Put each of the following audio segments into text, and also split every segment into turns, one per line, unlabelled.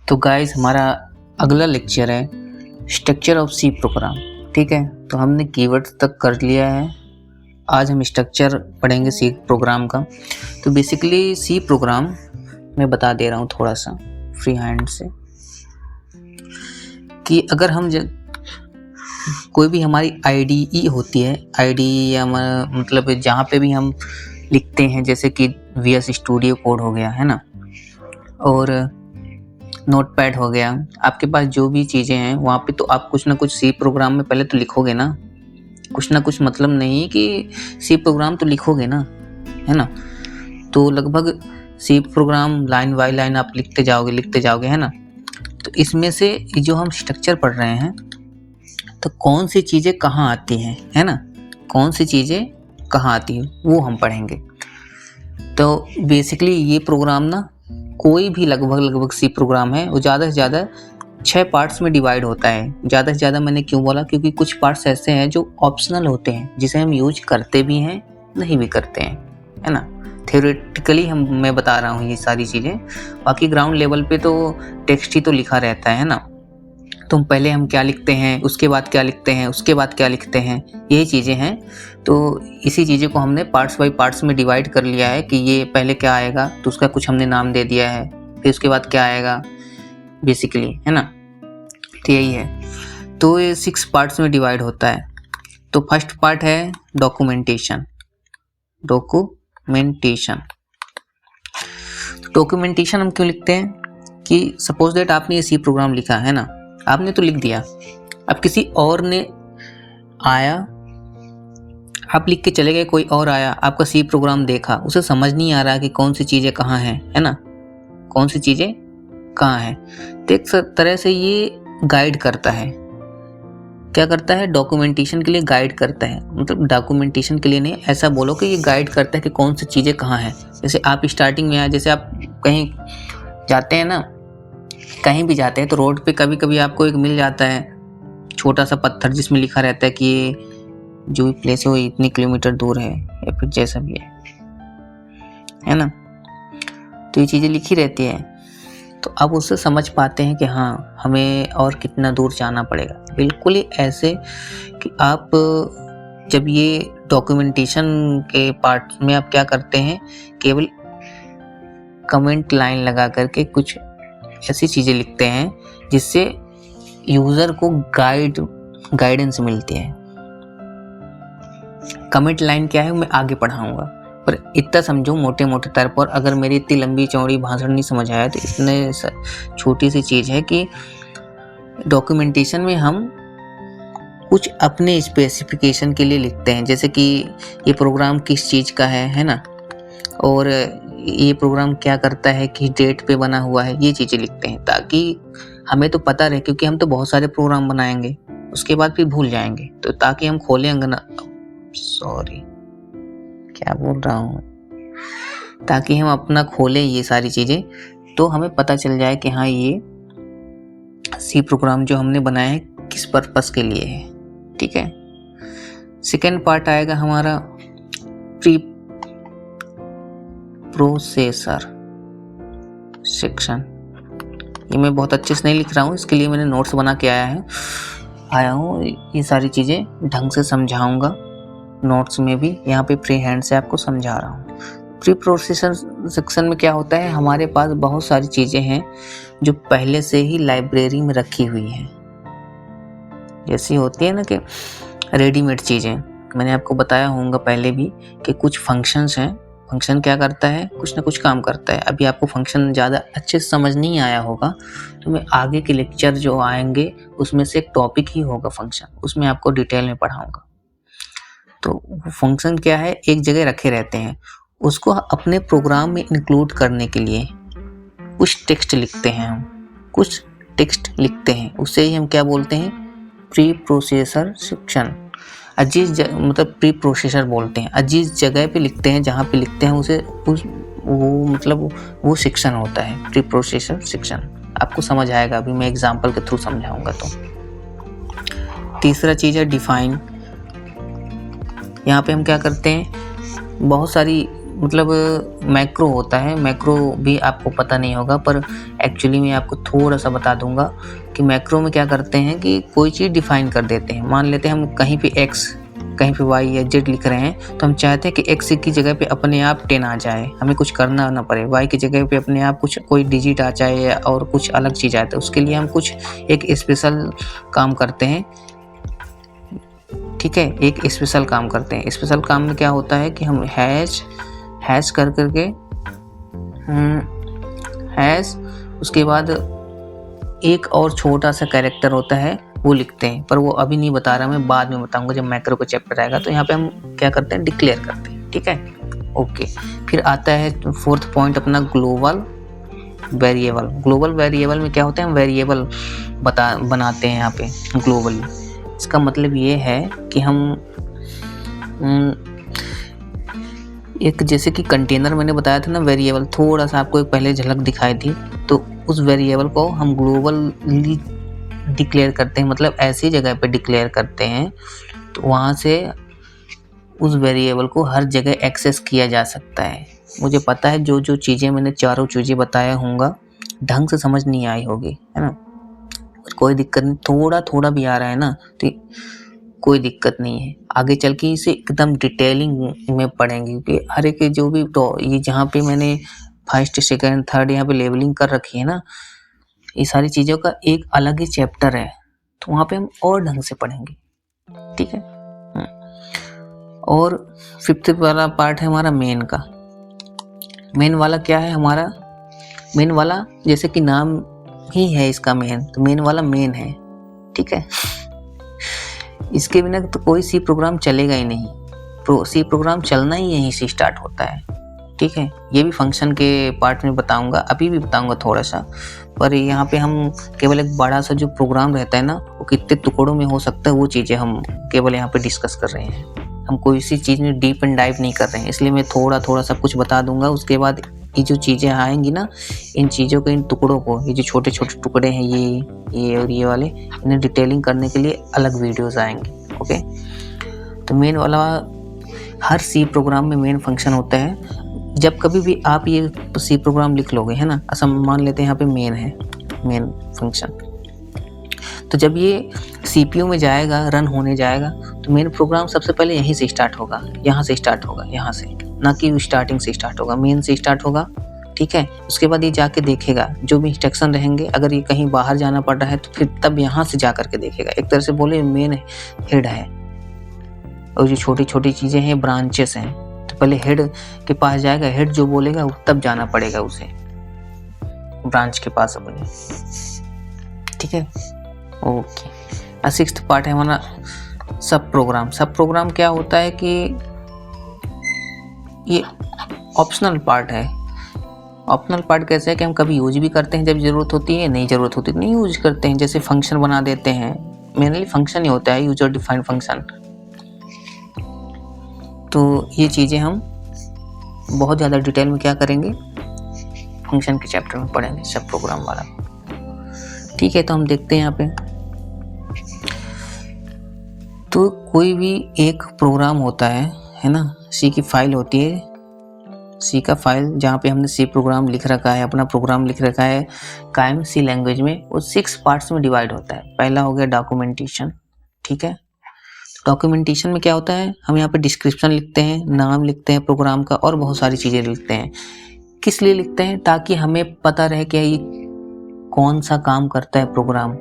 तो गाइस हमारा अगला लेक्चर है स्ट्रक्चर ऑफ सी प्रोग्राम। ठीक है, तो हमने कीवर्ड्स तक कर लिया है। आज हम स्ट्रक्चर पढ़ेंगे सी प्रोग्राम का। तो बेसिकली सी प्रोग्राम मैं बता दे रहा हूँ थोड़ा सा फ्री हैंड से कि अगर हम कोई भी हमारी आईडीई होती है, आईडीई या मतलब जहाँ पे भी हम लिखते हैं, जैसे कि वीएस स्टूडियो कोड हो गया है ना, और नोटपैड हो गया, आपके पास जो भी चीज़ें हैं वहाँ पे तो आप कुछ ना कुछ सी प्रोग्राम में पहले तो लिखोगे ना कुछ, मतलब नहीं कि सी प्रोग्राम तो लिखोगे ना, है ना। तो लगभग C program line by line आप लिखते जाओगे, है ना। तो इसमें से जो हम स्ट्रक्चर पढ़ रहे हैं तो कौन सी चीज़ें कहाँ आती हैं, है ना, कौन सी चीज़ें कहाँ आती हैं वो हम पढ़ेंगे। तो बेसिकली ये प्रोग्राम ना कोई भी लगभग सी प्रोग्राम है वो ज़्यादा से ज़्यादा 6 पार्ट्स में डिवाइड होता है। ज़्यादा से ज़्यादा मैंने क्यों बोला, क्योंकि कुछ पार्ट्स ऐसे हैं जो ऑप्शनल होते हैं, जिसे हम यूज करते भी हैं नहीं भी करते हैं, है ना। थ्योरेटिकली मैं बता रहा हूँ ये सारी चीज़ें, बाकी ग्राउंड लेवल पे तो टेक्स्ट ही तो लिखा रहता है ना। तो पहले हम क्या लिखते हैं, उसके बाद क्या लिखते हैं, उसके बाद क्या लिखते हैं, यही चीज़ें हैं। तो इसी चीज़ों को हमने पार्ट्स बाय पार्ट्स में डिवाइड कर लिया है कि ये पहले क्या आएगा तो उसका कुछ हमने नाम दे दिया है, फिर उसके बाद क्या आएगा बेसिकली, है ना। तो यही है। तो ये 6 पार्ट्स में डिवाइड होता है। तो फर्स्ट पार्ट है डॉक्यूमेंटेशन। डॉक्यूमेंटेशन हम क्यों लिखते हैं कि सपोज दैट आपने ये सी प्रोग्राम लिखा है ना, आपने तो लिख दिया, अब किसी और ने आया, आप लिख के चले गए, कोई और आया, आपका सी प्रोग्राम देखा, उसे समझ नहीं आ रहा कि कौन सी चीज़ें कहाँ हैं, है ना, कौन सी चीज़ें कहाँ हैं। तो एक तरह से ये गाइड करता है, क्या करता है, डॉक्यूमेंटेशन के लिए गाइड करता है। मतलब डॉक्यूमेंटेशन के लिए नहीं, ऐसा बोलो कि ये गाइड करता है कि कौन सी चीज़ें कहाँ हैं। जैसे आप स्टार्टिंग में आए, जैसे आप कहीं जाते हैं ना, कहीं भी जाते हैं तो रोड पे कभी कभी आपको एक मिल जाता है छोटा सा पत्थर जिसमें लिखा रहता है कि ये जो भी प्लेस है वो इतनी किलोमीटर दूर है, या फिर जैसा भी है ना। तो ये चीज़ें लिखी रहती है, तो आप उससे समझ पाते हैं कि हाँ हमें और कितना दूर जाना पड़ेगा। बिल्कुल ही ऐसे कि आप जब ये डॉक्यूमेंटेशन के पार्ट में आप क्या करते हैं, केवल कमेंट लाइन लगा करके कुछ ऐसी चीज़ें लिखते हैं जिससे यूज़र को गाइडेंस मिलती है। कमेंट लाइन क्या है मैं आगे पढ़ाऊंगा, पर इतना समझो मोटे तौर पर, अगर मेरी इतनी लंबी चौड़ी भाषण नहीं समझ आया तो इतने छोटी सी चीज़ है कि डॉक्यूमेंटेशन में हम कुछ अपने स्पेसिफिकेशन के लिए लिखते हैं, जैसे कि ये प्रोग्राम किस चीज़ का है ना, और ये प्रोग्राम क्या करता है, किस डेट पे बना हुआ है, ये चीज़ें लिखते हैं ताकि हमें तो पता रहे, क्योंकि हम तो बहुत सारे प्रोग्राम बनाएंगे उसके बाद फिर भूल जाएंगे। तो ताकि हम खोलें ताकि हम अपना खोलें ये सारी चीज़ें, तो हमें पता चल जाए कि हाँ ये सी प्रोग्राम जो हमने बनाया है किस पर्पस के लिए है। ठीक है। सेकेंड पार्ट आएगा हमारा प्री प्रोसेसर सेक्शन। ये मैं बहुत अच्छे से नहीं लिख रहा हूँ, इसके लिए मैंने नोट्स बना के आया हूँ। ये सारी चीज़ें ढंग से समझाऊंगा नोट्स में भी, यहाँ पे फ्री हैंड से आपको समझा रहा हूँ। प्री प्रोसेसर सेक्शन में क्या होता है, हमारे पास बहुत सारी चीज़ें हैं जो पहले से ही लाइब्रेरी में रखी हुई हैं। जैसी होती है ना कि रेडीमेड चीज़ें, मैंने आपको बताया होगा पहले भी कि कुछ फंक्शंस हैं, फंक्शन क्या करता है, कुछ ना कुछ काम करता है। अभी आपको फंक्शन ज़्यादा अच्छे से समझ नहीं आया होगा, तो मैं आगे के लेक्चर जो आएंगे उसमें से एक टॉपिक ही होगा फंक्शन, उसमें आपको डिटेल में पढ़ाऊंगा। तो फंक्शन क्या है, एक जगह रखे रहते हैं, उसको अपने प्रोग्राम में इंक्लूड करने के लिए कुछ टेक्स्ट लिखते हैं, उससे ही हम क्या बोलते हैं, प्री प्रोसेसर सेक्शन। मतलब प्री प्रोसेसर बोलते हैं, जिस जगह पे लिखते हैं, जहाँ पे लिखते हैं उसे वो सेक्शन होता है प्री प्रोसेसर सेक्शन। आपको समझ आएगा, अभी मैं एग्जांपल के थ्रू समझाऊंगा। तो तीसरा चीज़ है डिफाइन। यहाँ पे हम क्या करते हैं, बहुत सारी मतलब मैक्रो होता है। मैक्रो भी आपको पता नहीं होगा, पर एक्चुअली मैं आपको थोड़ा सा बता दूंगा कि मैक्रो में क्या करते हैं कि कोई चीज़ डिफाइन कर देते हैं। मान लेते हैं हम कहीं पे x, कहीं पे y या z लिख रहे हैं, तो हम चाहते हैं कि x की जगह पे अपने आप 10 आ जाए, हमें कुछ करना ना पड़े। y की जगह पे अपने आप कुछ कोई डिजिट आ जाए या और कुछ अलग चीज़ आए, तो उसके लिए हम कुछ एक स्पेशल काम करते हैं। ठीक है, एक स्पेशल काम करते हैं। स्पेशल काम में क्या होता है कि हम हैश कर करके हैश, उसके बाद एक और छोटा सा कैरेक्टर होता है वो लिखते हैं, पर वो अभी नहीं बता रहा, मैं बाद में बताऊंगा जब मैक्रो का चैप्टर आएगा। तो यहाँ पे हम क्या करते हैं, डिक्लेयर करते हैं। ठीक है, ओके। फिर आता है 4th पॉइंट अपना ग्लोबल वेरिएबल। ग्लोबल वेरिएबल में क्या होता है, हम वेरिएबल बनाते हैं यहाँ पे ग्लोबली। इसका मतलब ये है कि हम एक जैसे कि कंटेनर मैंने बताया था ना वेरिएबल, थोड़ा सा आपको एक पहले झलक दिखाई थी, तो उस वेरिएबल को हम ग्लोबली डिक्लेयर करते हैं, मतलब ऐसी जगह पे डिक्लेयर करते हैं तो वहाँ से उस वेरिएबल को हर जगह एक्सेस किया जा सकता है। मुझे पता है जो चीज़ें मैंने चारों चीज़ें बताया होंगे ढंग से समझ नहीं आई होगी, है ना, कोई दिक्कत नहीं। थोड़ा थोड़ा भी आ रहा है ना तो कोई दिक्कत नहीं है, आगे चल के इसे एकदम डिटेलिंग में पढ़ेंगे, क्योंकि हर एक जो भी ये जहाँ पे मैंने फर्स्ट सेकंड थर्ड यहाँ पे लेवलिंग कर रखी है ना, ये सारी चीज़ों का एक अलग ही चैप्टर है, तो वहाँ पे हम और ढंग से पढ़ेंगे। ठीक है। और 5th वाला पार्ट है हमारा मेन का। मेन वाला क्या है हमारा, मेन वाला जैसे कि नाम ही है इसका मेन, तो मेन वाला मेन है। ठीक है, इसके बिना तो कोई सी प्रोग्राम चलेगा ही नहीं। सी प्रोग्राम चलना ही यहीं से स्टार्ट होता है। ठीक है, ये भी फंक्शन के पार्ट में बताऊंगा, अभी भी बताऊंगा थोड़ा सा, पर यहाँ पे हम केवल एक बड़ा सा जो प्रोग्राम रहता है ना, वो कितने टुकड़ों में हो सकता है, वो चीज़ें हम केवल यहाँ पे डिस्कस कर रहे हैं। हम कोई सी चीज़ में डीप एंड डाइव नहीं कर रहे हैं, इसलिए मैं थोड़ा थोड़ा सब कुछ बता दूंगा। उसके बाद ये जो चीज़ें आएंगी ना, इन चीज़ों को, इन टुकड़ों को, ये जो छोटे छोटे टुकड़े हैं, ये और ये वाले, इन्हें डिटेलिंग करने के लिए अलग वीडियोस आएंगे। ओके, तो मेन वाला हर सी प्रोग्राम में मेन फंक्शन होता है। जब कभी भी आप ये सी प्रोग्राम लिख लोगे, है ना, ऐसा मान लेते हैं यहाँ पे मेन है, मेन फंक्शन, तो जब ये सीपीयू में जाएगा, रन होने जाएगा, तो मेन प्रोग्राम सबसे पहले यहीं से स्टार्ट होगा, यहाँ से स्टार्ट होगा, यहाँ से, ना कि स्टार्टिंग से स्टार्ट होगा, मेन से स्टार्ट होगा। ठीक है, उसके बाद ये जाके देखेगा जो भी इंस्ट्रक्शन रहेंगे, अगर ये कहीं बाहर जाना पड़ रहा है तो फिर तब यहाँ से जा करके देखेगा। एक तरह से बोले मेन हेड है, और जो छोटी छोटी चीज़ें हैं ब्रांचेस हैं, तो पहले हेड के पास जाएगा, हेड जो बोलेगा तब जाना पड़ेगा उसे ब्रांच के पास अपने। ठीक है, ओके। 6th पार्ट है हमारा सब प्रोग्राम। सब प्रोग्राम क्या होता है कि ये ऑप्शनल पार्ट है। ऑप्शनल पार्ट कैसे है कि हम कभी यूज भी करते हैं जब ज़रूरत होती है, नहीं ज़रूरत होती नहीं यूज करते हैं। जैसे फंक्शन बना देते हैं, मेनली फंक्शन ही होता है, यूजर डिफाइंड फंक्शन। तो ये चीज़ें हम बहुत ज़्यादा डिटेल में क्या करेंगे, फंक्शन के चैप्टर में पढ़ेंगे, सब प्रोग्राम वाला। ठीक है, तो हम देखते हैं यहाँ पे, तो कोई भी एक प्रोग्राम होता है ना, सी की फाइल होती है, सी का फाइल जहाँ पे हमने सी प्रोग्राम लिख रखा है, अपना प्रोग्राम लिख रखा है कायम सी लैंग्वेज में, वो 6 पार्ट्स में डिवाइड होता है। पहला हो गया डॉक्यूमेंटेशन। ठीक है, डॉक्यूमेंटेशन में क्या होता है, हम यहाँ पे डिस्क्रिप्शन लिखते हैं, नाम लिखते हैं प्रोग्राम का, और बहुत सारी चीज़ें लिखते हैं। किस लिए लिखते हैं, ताकि हमें पता रहे कि ये कौन सा काम करता है प्रोग्राम,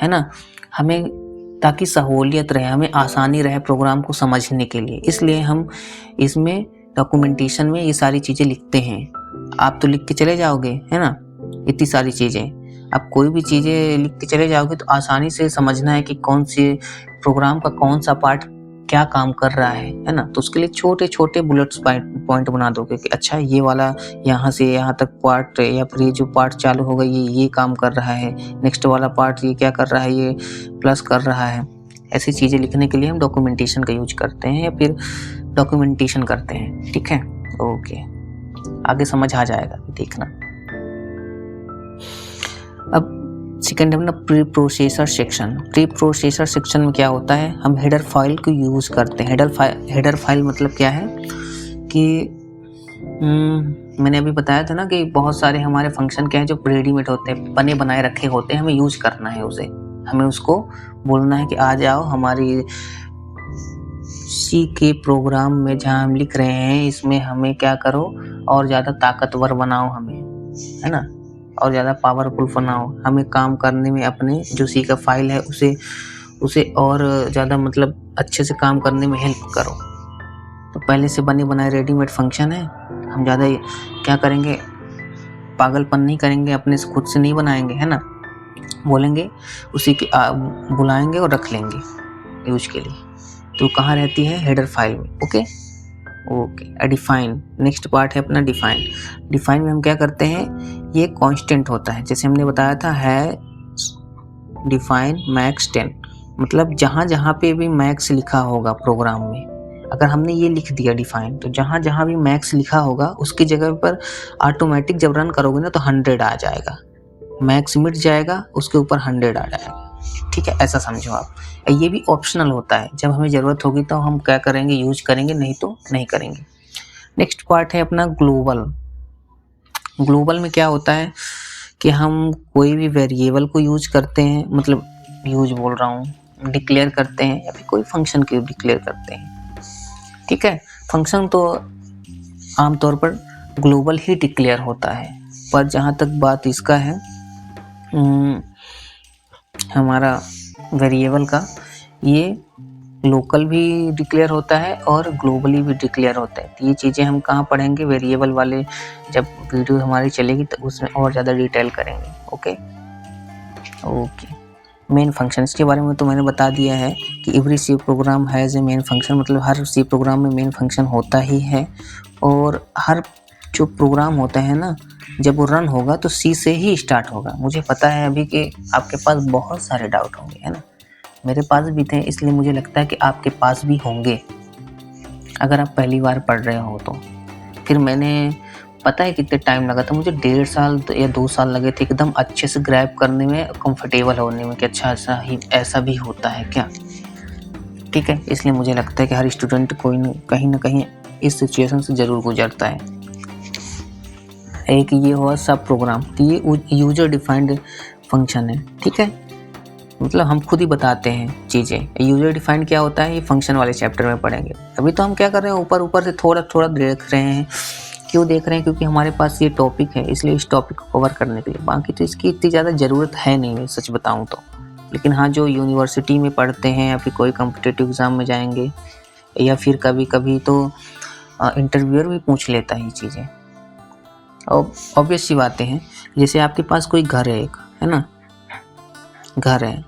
है ना, हमें ताकि सहूलियत रहे, हमें आसानी रहे प्रोग्राम को समझने के लिए, इसलिए हम इसमें डॉक्यूमेंटेशन में ये सारी चीज़ें लिखते हैं। आप तो लिख के चले जाओगे, है ना, इतनी सारी चीज़ें, आप कोई भी चीज़ें लिख के चले जाओगे तो आसानी से समझना है कि कौन सी प्रोग्राम का कौन सा पार्ट क्या काम कर रहा है ना। तो उसके लिए छोटे छोटे बुलेट्स पॉइंट बना दोगे कि अच्छा ये वाला यहाँ से यहाँ तक पार्ट, या फिर ये जो पार्ट चालू होगा ये काम कर रहा है, नेक्स्ट वाला पार्ट ये क्या कर रहा है, ये प्लस कर रहा है। ऐसी चीज़ें लिखने के लिए हम डॉक्यूमेंटेशन का यूज करते हैं, या फिर डॉक्यूमेंटेशन करते हैं। ठीक है, ओके, आगे समझ आ जाएगा, देखना। अब सेकेंड है ना pre processor section. Pre processor section में क्या होता है, हम हेडर फाइल को यूज़ करते हैं। हेडर फाइल मतलब क्या है कि मैंने अभी बताया था ना कि बहुत सारे हमारे फंक्शन क्या है जो रेडीमेड होते हैं, बने बनाए रखे होते हैं, हमें यूज करना है उसे। हमें उसको बोलना है कि आ जाओ हमारी सी के प्रोग्राम में जहाँ हम लिख रहे हैं इसमें हमें क्या करो और ज़्यादा ताकतवर बनाओ हमें, है ना? और ज़्यादा पावरफुल बनाओ। हमें काम करने में अपने जो सी का फाइल है उसे और ज़्यादा मतलब अच्छे से काम करने में हेल्प करो। तो पहले से बने बनाए रेडीमेड फंक्शन है, हम ज़्यादा क्या करेंगे, पागलपन नहीं करेंगे, अपने से खुद से नहीं बनाएंगे, है ना? बोलेंगे उसी के बुलाएंगे और रख लेंगे यूज के लिए। तो कहाँ रहती है, हेडर फाइल में। Okay okay. Define next part है अपना डिफाइन। डिफाइन में हम क्या करते हैं, ये कांस्टेंट होता है, जैसे हमने बताया था है डिफाइन मैक्स 10, मतलब जहाँ जहाँ पे भी मैक्स लिखा होगा प्रोग्राम में, अगर हमने ये लिख दिया डिफाइन, तो जहाँ जहाँ भी मैक्स लिखा होगा उसकी जगह पर ऑटोमेटिक जब रन करोगे ना तो 100 आ जाएगा, मैक्स मिट जाएगा, उसके ऊपर 100 आ जाएगा। ठीक है, ऐसा समझो आप। ये भी ऑप्शनल होता है, जब हमें ज़रूरत होगी तो हम क्या करेंगे, यूज करेंगे, नहीं तो नहीं करेंगे। नेक्स्ट पार्ट है अपना ग्लोबल। ग्लोबल में क्या होता है कि हम कोई भी वेरिएबल को यूज करते हैं, मतलब यूज बोल रहा हूँ, डिक्लेयर करते हैं या फिर कोई फंक्शन को डिक्लेयर करते हैं। ठीक है, फंक्शन तो आमतौर पर ग्लोबल ही डिक्लेयर होता है, पर जहाँ तक बात इसका है हमारा वेरिएबल का, ये लोकल भी डिक्लेयर होता है और ग्लोबली भी डिक्लेयर होता है। तो ये चीज़ें हम कहाँ पढ़ेंगे, वेरिएबल वाले जब वीडियो हमारी चलेगी तो उसमें और ज़्यादा डिटेल करेंगे। Okay okay. मेन फंक्शन, इसके बारे में तो मैंने बता दिया है कि every C program has a main function, मतलब हर सी प्रोग्राम में मेन फंक्शन होता ही है, और हर जो प्रोग्राम होता है ना, जब वो रन होगा तो सी से ही स्टार्ट होगा। मुझे पता है अभी कि आपके पास बहुत सारे डाउट होंगे, है ना? मेरे पास भी थे, इसलिए मुझे लगता है कि आपके पास भी होंगे अगर आप पहली बार पढ़ रहे हो तो। फिर मैंने पता है कितने टाइम लगा था, मुझे 1.5 साल या 2 साल लगे थे एकदम अच्छे से ग्रैब करने में, कंफर्टेबल होने में कि अच्छा ऐसा भी होता है क्या। ठीक है, इसलिए मुझे लगता है कि हर स्टूडेंट कहीं ना कहीं इस सिचुएशन से ज़रूर गुजरता है। एक ये हुआ सब प्रोग्राम, तो ये यूजर डिफाइंड फंक्शन है। ठीक है, मतलब हम खुद ही बताते हैं चीज़ें। यूजर डिफाइंड क्या होता है, ये फंक्शन वाले चैप्टर में पढ़ेंगे। अभी तो हम क्या कर रहे हैं, ऊपर ऊपर से थोड़ा थोड़ा देख रहे हैं। क्यों देख रहे हैं, क्योंकि हमारे पास ये टॉपिक है, इसलिए इस टॉपिक को कवर करने के लिए। बाकी तो इसकी इतनी ज़्यादा ज़रूरत है नहीं, सच बताऊँ तो। लेकिन हाँ, जो यूनिवर्सिटी में पढ़ते हैं या फिर कोई कॉम्पिटिटिव एग्ज़ाम में जाएंगे, या फिर कभी कभी तो इंटरव्यूअर भी पूछ लेता है ये चीज़ें। और ऑब्वियस सी बातें हैं, जैसे आपके पास कोई घर है एक, है ना, घर है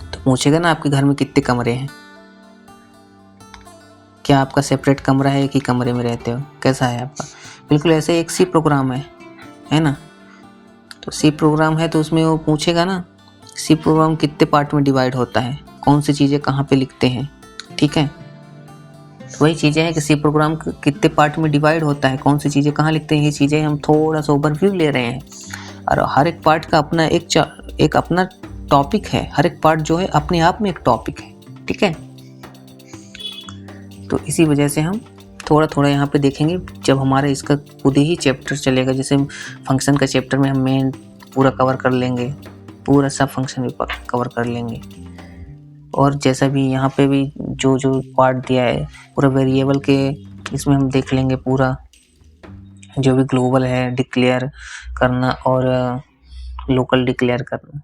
तो पूछेगा ना आपके घर में कितने कमरे हैं, क्या आपका सेपरेट कमरा है, एक ही कमरे में रहते हो, कैसा है आपका। बिल्कुल ऐसे एक सी प्रोग्राम है ना। तो सी प्रोग्राम है तो उसमें वो पूछेगा ना, सी प्रोग्राम कितने पार्ट में डिवाइड होता है, कौन सी चीज़ें कहाँ पे लिखते हैं। ठीक है, तो वही चीज़ें हैं कि सी प्रोग्राम कितने पार्ट में डिवाइड होता है, कौन सी चीज़ें कहाँ लिखते हैं, ये चीज़ें हम थोड़ा सा ओवरव्यू ले रहे हैं। और हर एक पार्ट का अपना एक अपना टॉपिक है, हर एक पार्ट जो है अपने आप में एक टॉपिक है। ठीक है, तो इसी वजह से हम थोड़ा थोड़ा यहाँ पे देखेंगे जब हमारा इसका खुद ही चैप्टर चलेगा। जैसे फंक्शन का चैप्टर में हम मेन पूरा कवर कर लेंगे, पूरा सब फंक्शन भी कवर कर लेंगे। और जैसा भी यहाँ पे भी जो जो पार्ट दिया है पूरा वेरिएबल के, इसमें हम देख लेंगे पूरा, जो भी ग्लोबल है डिक्लेयर करना और लोकल डिक्लेयर करना।